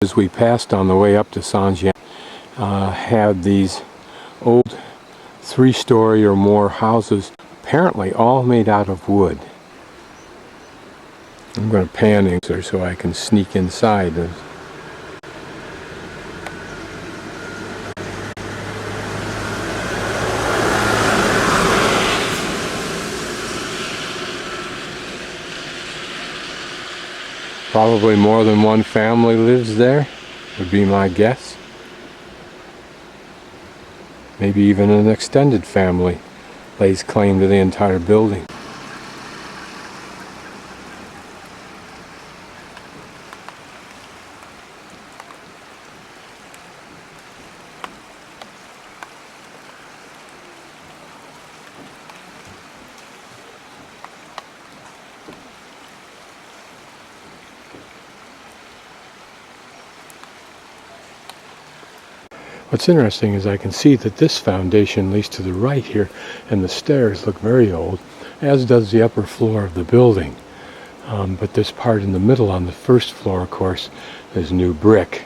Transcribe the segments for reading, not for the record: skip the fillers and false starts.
As we passed on the way up to Sanjiang, had these old 3-story or more houses, apparently all made out of wood. I'm going to pan in there so I can sneak inside. Probably more than one family lives there, would be my guess. Maybe even an extended family lays claim to the entire building. What's interesting is I can see that this foundation, at least to the right here, and the stairs look very old, as does the upper floor of the building. But this part in the middle on the first floor, of course, is new brick.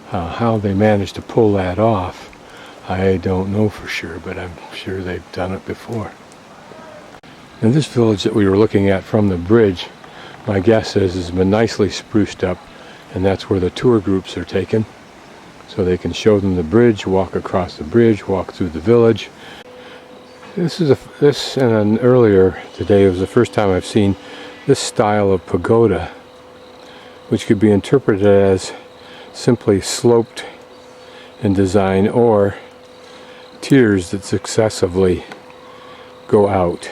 How they managed to pull that off, I don't know for sure, but I'm sure they've done it before. And this village that we were looking at from the bridge, my guess is, has been nicely spruced up, and that's where the tour groups are taken. So they can show them the bridge, walk across the bridge, walk through the village. This and earlier today was the first time I've seen this style of pagoda, which could be interpreted as simply sloped in design or tiers that successively go out.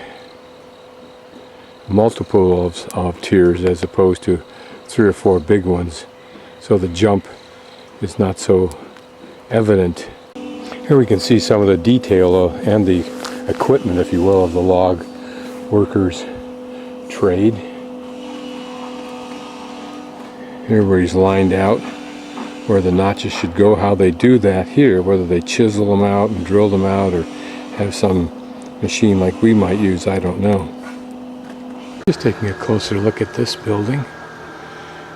Multiples of tiers as opposed to 3 or 4 big ones. So the jump is not so evident. Here we can see some of the detail and the equipment, if you will, of the log workers' trade. Here where he's lined out where the notches should go, how they do that here, whether they chisel them out and drill them out or have some machine like we might use, I don't know. Just taking a closer look at this building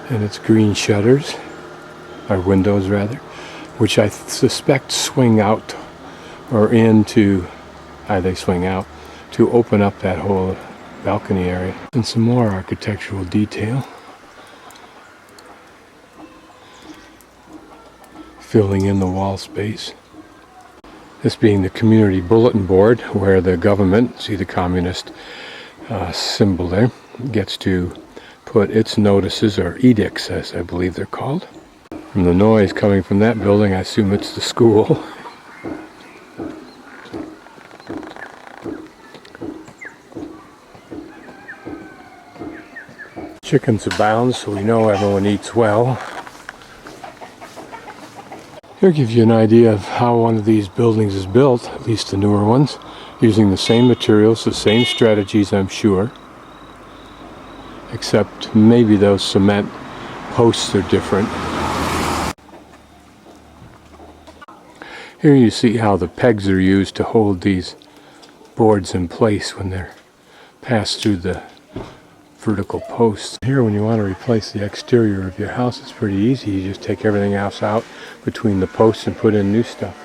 and its green shutters, or windows rather, which I suspect swing out or into, they swing out to open up that whole balcony area. And some more architectural detail filling in the wall space. This being the community bulletin board where the government, see the communist symbol there, gets to put its notices or edicts, as I believe they're called. From the noise coming from that building, I assume it's the school. Chickens abound, so we know everyone eats well. Here gives you an idea of how one of these buildings is built, at least the newer ones, using the same materials, the same strategies, I'm sure. Except maybe those cement posts are different. Here you see how the pegs are used to hold these boards in place when they're passed through the vertical posts. Here when you want to replace the exterior of your house, it's pretty easy. You just take everything else out between the posts and put in new stuff.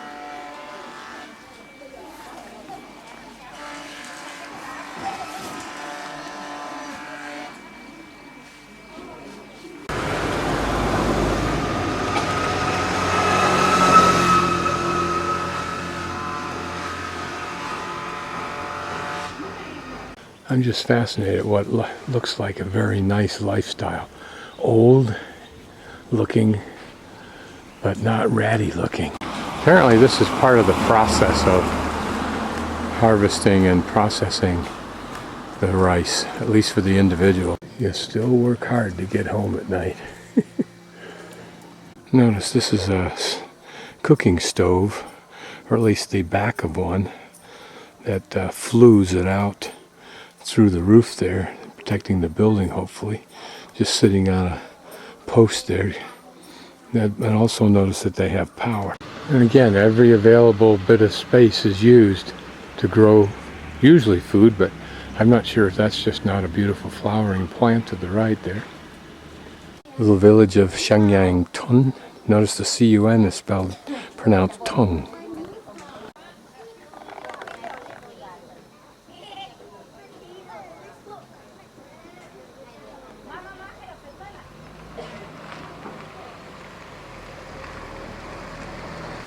I'm just fascinated at what looks like a very nice lifestyle. Old looking, but not ratty looking. Apparently this is part of the process of harvesting and processing the rice, at least for the individual. You still work hard to get home at night. Notice this is a cooking stove, or at least the back of one, that flues it out through the roof there, protecting the building hopefully, just sitting on a post there. And also notice that they have power. And again, every available bit of space is used to grow usually food, but I'm not sure if that's just not a beautiful flowering plant to the right there. Little village of Sanjiang Tun. Notice the C-U-N is pronounced tongue.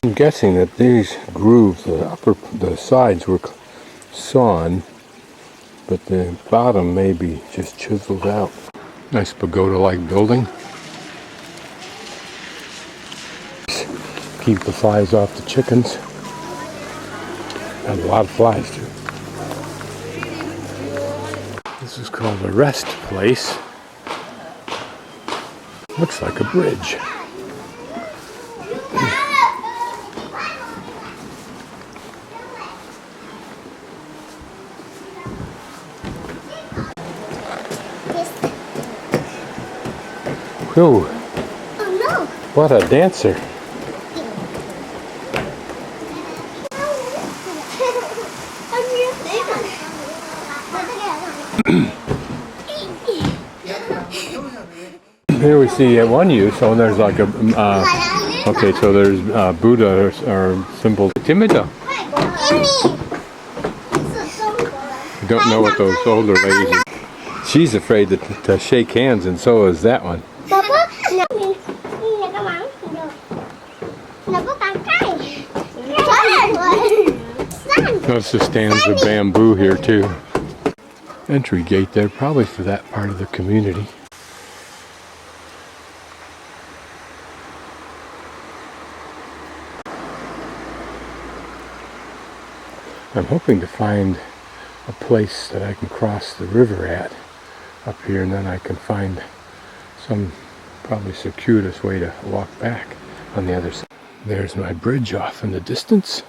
I'm guessing that these grooves, the sides were sawn, but the bottom may be just chiseled out. Nice pagoda-like building. Keep the flies off the chickens. And a lot of flies too. This is called a rest place. Looks like a bridge. Whew. Oh no! What a dancer. Here we see one use, so there's like a, okay, so there's Buddha or symbol. Timida. You don't know what those older ladies are. She's afraid to shake hands, and so is that one. Notice the stands of bamboo here too. Entry gate there, probably for that part of the community. I'm hoping to find a place that I can cross the river at up here, and then I can find some probably circuitous way to walk back on the other side. There's my bridge off in the distance.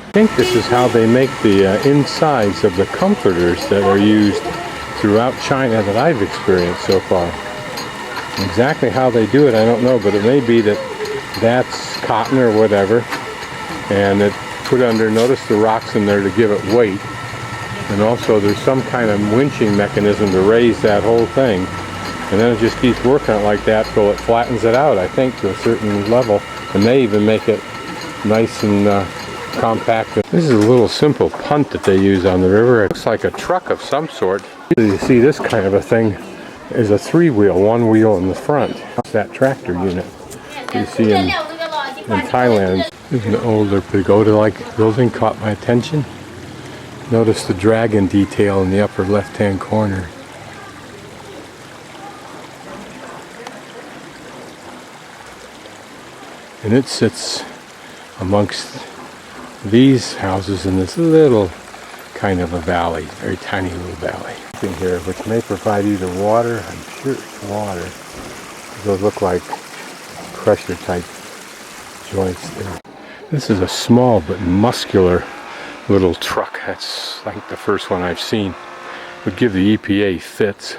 I think this is how they make the insides of the comforters that are used throughout China that I've experienced so far. Exactly how they do it, I don't know, but it may be that that's cotton or whatever, and it put under, notice the rocks in there to give it weight, and also there's some kind of winching mechanism to raise that whole thing, and then it just keeps working it like that till it flattens it out, I think, to a certain level, and they even make it nice and compact. This is a little simple punt that they use on the river. It looks like a truck of some sort. You see this kind of a thing is a three-wheel, one wheel in the front. It's that tractor unit you see in Thailand. There's an older pagoda-like building caught my attention. Notice the dragon detail in the upper left-hand corner. And it sits amongst these houses in this little kind of a valley, very tiny little valley. In here, which may provide either water, I'm sure it's water. Those look like pressure type joints there. This is a small but muscular little truck. That's like the first one I've seen. Would give the EPA fits.